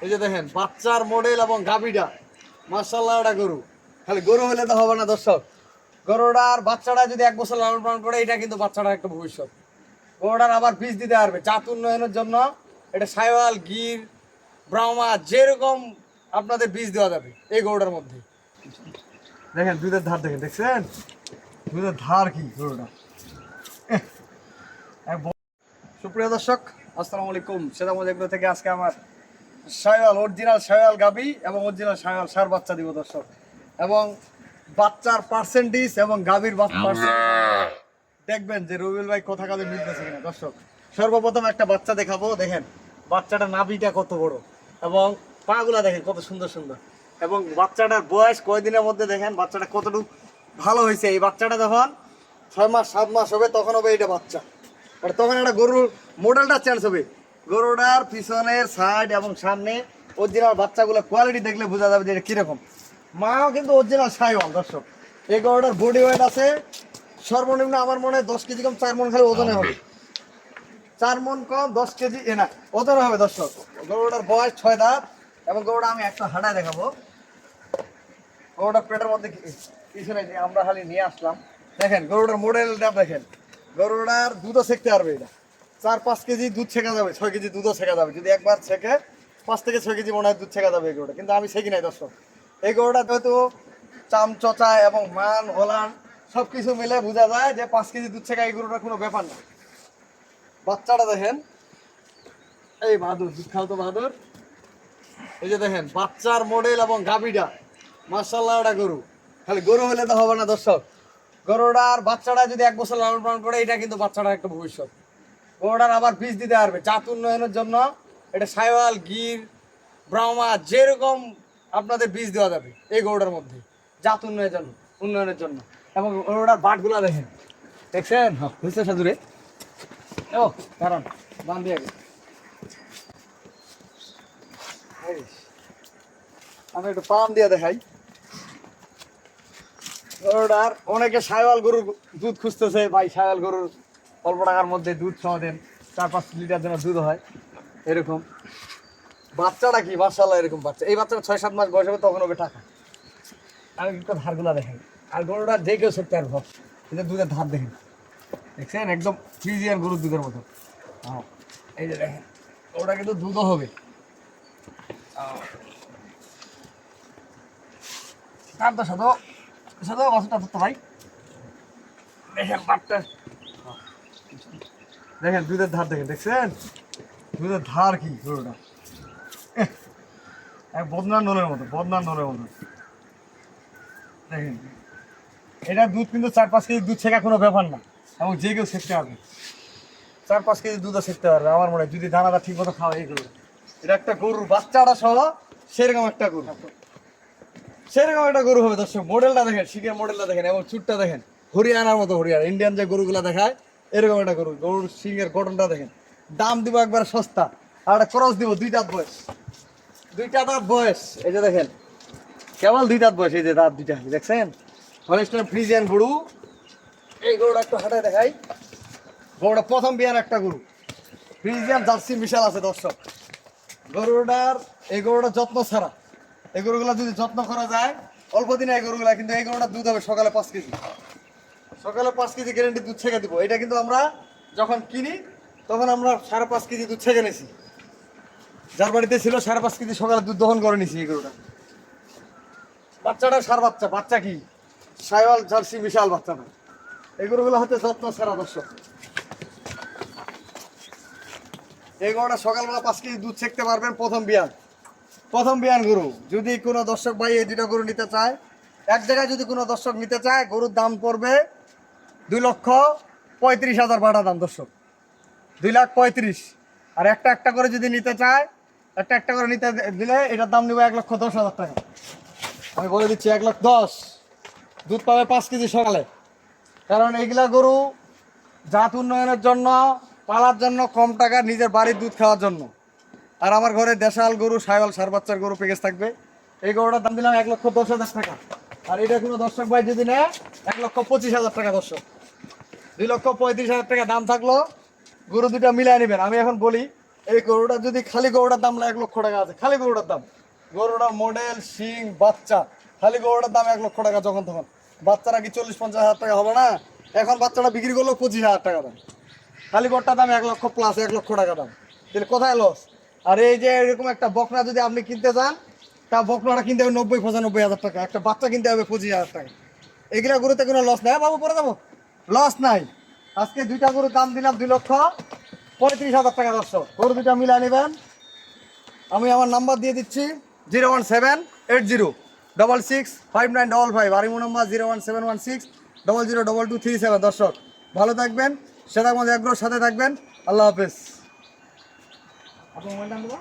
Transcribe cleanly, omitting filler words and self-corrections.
এই যে দেখেন বাচ্চার মডেল এবং গাভীটা মাশাআল্লাহ এটা গরু। খালি গরু হলে তো হবে না দর্শক, গরুটার বাচ্চাটা যদি 1 বছর লালন পালন করে এটা কিন্তু বাচ্চাটার একটা ভবিষ্যৎ। গরুটার আবার বীজ দিতে পারবে জাত উন্নয়নের জন্য। এটা সাইওয়াল, গির, ব্রাহ্মা যেরকম আপনাদের বীজ দেওয়া যাবে এই গরুটার মধ্যে। দেখেন দুধের ধার, দেখছেন দুধের ধার কি গরুটা। সুপ্রিয় দর্শক আসসালামু আলাইকুম, সেদামত এগুলো থেকে আজকে আমার সাইওয়াল, অরিজিনাল সাইওয়াল গাভী এবং অরিজিনাল সাইওয়াল সার বাচ্চা দিব দর্শক। এবং বাচ্চার পার্সেন্টেজ এবং গাভীর দেখবেন যে রবিউল ভাই কথা কাজে মিলতেছে কিনা দর্শক। সর্বপ্রথম একটা বাচ্চা দেখাবো। দেখেন বাচ্চাটার নাভিটা কত বড় এবং পাগুলা দেখেন কত সুন্দর সুন্দর, এবং বাচ্চাটার বয়স কয়দিনের মধ্যে দেখেন বাচ্চাটা কতটুকু ভালো হয়েছে। এই বাচ্চাটা যখন 6 মাস 7 মাস হবে তখন হবে এইটা বাচ্চা, আর তখন একটা গরুর মডেলটা চেঞ্জ হবে। গরুটার পিছনের সাইড এবং সামনে অরিজিনাল বাচ্চাগুলো কোয়ালিটি দেখলে বোঝা যাবে যে এটা কিরকম। মাও কিন্তু অরিজিনাল সাইওয়াল দর্শক। এই গরুটার বডি ওয়েট আছে সর্বনিম্ন আমার মনে হয় 10 কেজি কম 4 মন খালি ওজনে হবে। 4 মন কম 10 কেজি না ওজনে হবে দর্শক। গরুটার বয়স 6 দাঁত এবং গরুটা আমি একটা হাঁটায় দেখাবো। গরুটার পেটের মধ্যে কিছু নেই, আমরা খালি নিয়ে আসলাম। দেখেন গরুটার মডেলটা দেখেন, গরুটার দুধও ছেঁকতে পারবে। এটা 4-5 কেজি দুধ ছেঁকা যাবে, 6 কেজি দুধও ছেঁকা যাবে যদি একবার ছেঁকে। 5 থেকে 6 কেজি মনে হয় দুধ ছেঁকা যাবে এই গরুটা, কিন্তু আমি ছেঁকি নাই দর্শক। এই গরুটা যেহেতু চামচচা এবং মান ওলান সব কিছু মিলে বোঝা যায় যে 5 কেজি দুধ ছেঁকা এই গরুটার কোনো ব্যাপার না। বাচ্চাটা দেখেন, এই বাহাদুর দুধ খাও তো বাহাদুর। এই যে দেখেন বাচ্চার মডেল এবং গাভীটা মাশাআল্লাহ এটা গরু। খালি গরু হলে তো হবে না দর্শক, গরুটার বাচ্চাটা যদি 1 বছর লালন পালন করে এটা কিন্তু বাচ্চাটার একটা ভবিষ্যৎ। গরুটার আবার বীজ দিতে পারবে জাত উন্নয়নের জন্য। এটা সাইওয়াল, গির, ব্রাহ্মা যেরকম আপনাদের বীজ দেওয়া যাবে এই গরুটার মধ্যে জাত উন্নয়নের জন্য। এবং গরুটার বাটগুলা দেখেন, দেখছেন বুঝতে সাজুরে ও কারণ বান দিয়ে আমি একটু পাম দিয়ে দেখাই। গরুটার অনেকে সাইওয়াল গরুর দুধ খুঁজতেছে, ভাই সাইওয়াল গরুর অল্প টাকার মধ্যে দুধ খাওয়া দেন, 4-5 লিটার যেন দুধ হয় এরকম। বাচ্চাটা কি মাশাআল্লাহ এরকম বাচ্চা। এই বাচ্চাটা 6-7 মাস বয়স হবে তখন হবে টাকা। আমি একটু ধারগুলা দেখাই। আর গরুটা যে কেউ সত্যি আর ভাব, এটা দুধের ধার দেখেন, দেখছেন একদম ফ্রিজিয়ান গরুর দুধের মতো। হ্যাঁ এই যে দেখেন ওটা কিন্তু দুধও হবে। তার তো সাদো সাদো বাচ্চাটা তো ভাই দেখেন বাচ্চা দেখেন দুধের ধার দেখেন, দেখছেন দুধের ধার কি গরুটা বদনার নোলের মতো, বদনার নোলের মতো। দেখেন এটা দুধ কিন্তু 4-5 কেজি দুধ ছেঁকা কোনো ব্যাপার না, এবং যে কেউ ছেঁকতে পারবে। 4-5 কেজি দুধও ছেঁকতে পারবে আমার মনে হয় যদি দানাটা ঠিক মতো খাওয়া। এই গরু এটা একটা গরুর বাচ্চাটা সহ সেরকম একটা গরু, সেরকম একটা গরু হবে দর্শক। মডেলটা দেখেন, শিখের মডেলটা দেখেন এবং চুটটা দেখেন হরিয়ানার মতো। হরিয়ানা ইন্ডিয়ান যে গরুগুলা দেখায় এরকম একটা গরু। গরুর শিংয়ের গঠনটা দেখেন। দাম দিব একবার সস্তা, আর একটা ক্রস দিব 2 দাঁত বয়স, 2 দাঁত বয়স। এই যে দেখেন কেবল 2 দাঁত বয়স, এই যে দাঁত 2টা দেখছেন। হলিস্টাইন ফ্রিজিয়ান গরু। এই গরুটা একটু হাঁটায় দেখাই। গরুটা প্রথম বিয়ার একটা গরু, ফ্রিজিয়ান জার্সি মিশাল আছে দর্শক। গরুটার এই গরুটার যত্ন ছাড়া, এই গরুগুলা যদি যত্ন করা যায় অল্প দিনে এই গরুগুলা কিন্তু এই গরুটার দুধ হবে সকালে 5 কেজি, সকালে 5 কেজি গ্যারেন্টি দুধ ছেঁকে দিব। এটা কিন্তু আমরা যখন কিনি তখন আমরা 5.5 কেজি দুধ ছেঁকে নিয়েছি। যার বাড়িতে ছিল 5.5 কেজি সকালে দুধ দহন করে নিয়েছি এই গরুটা। বাচ্চাটা সার বাচ্চা, বাচ্চা কি সাইওয়াল জার্সি বিশাল বাচ্চাটা। এই গরুগুলো হচ্ছে যত্ন ছাড়া দর্শক। এই গরুটা সকালবেলা 5 কেজি দুধ ছেঁকতে পারবেন। প্রথম বিয়ান গরু। যদি কোনো দর্শক ভাই এই 2টা গরু নিতে চায়, এক জায়গায় যদি কোনো দর্শক নিতে চায়, গরুর দাম পড়বে 2,35,000 বাটা দাম দর্শক, 2,35,000। আর একটা করে যদি নিতে চায়, একটা করে নিতে দিলে এটার দাম নেবে 1,10,000 টাকা। আমি বলে দিচ্ছি 1,10,000। দুধ পাবে 5 কেজি সকালে। কারণ এইগুলা গরু জাত উন্নয়নের জন্য, পালার জন্য, কম টাকা নিজের বাড়ির দুধ খাওয়ার জন্য। আর আমার ঘরে দেশাল গরু, সাইওয়াল সার বাচ্চার গরু প্যাকেজ থাকবে। এই গরুটার দাম দিলাম 1,10,000 টাকা। আর এটা কোনো দর্শক ভাই যদি নেয় 1,25,000 টাকা দর্শক। 2,35,000 টাকা দাম থাকলো, গরু 2টা মিলাই নেবেন। আমি এখন বলি এই গরুটা যদি খালি গরুটার দাম 1,00,000 টাকা আছে, খালি গরুটার দাম, গরুটার মডেল শিং বাচ্চা, খালি গরুটার দাম 1,00,000 টাকা। যখন তখন বাচ্চারা কি 40-50 হাজার টাকা হবে না? এখন বাচ্চাটা বিক্রি করলো 25,000 টাকা দাম, খালি গরুটার দাম 1,00,000 প্লাস, 1,00,000 টাকা দাম। তাহলে কোথায় লস? আর এই যে এরকম একটা বকনা যদি আপনি কিনতে চান, তা বকনাটা কিনতে হবে 90-95 হাজার টাকা, একটা বাচ্চা কিনতে হবে 25,000 টাকা। এগুলা গরুতে কোনো লস নাই। বাবু পরে যাবো, লস নাই। আজকে দুইটা গরু দাম দিলাম 2,35,000 টাকা। দর্শক গরু দুইটা মিলা নেবেন। আমি আমার নাম্বার দিয়ে দিচ্ছি 01780665955, আর ইমো নাম্বার 01716002237। দর্শক ভালো থাকবেন, সেটা আমাদের এগ্রোর সাথে থাকবেন। আল্লাহ হাফেজ। আপনার মোবাইল নাম্বার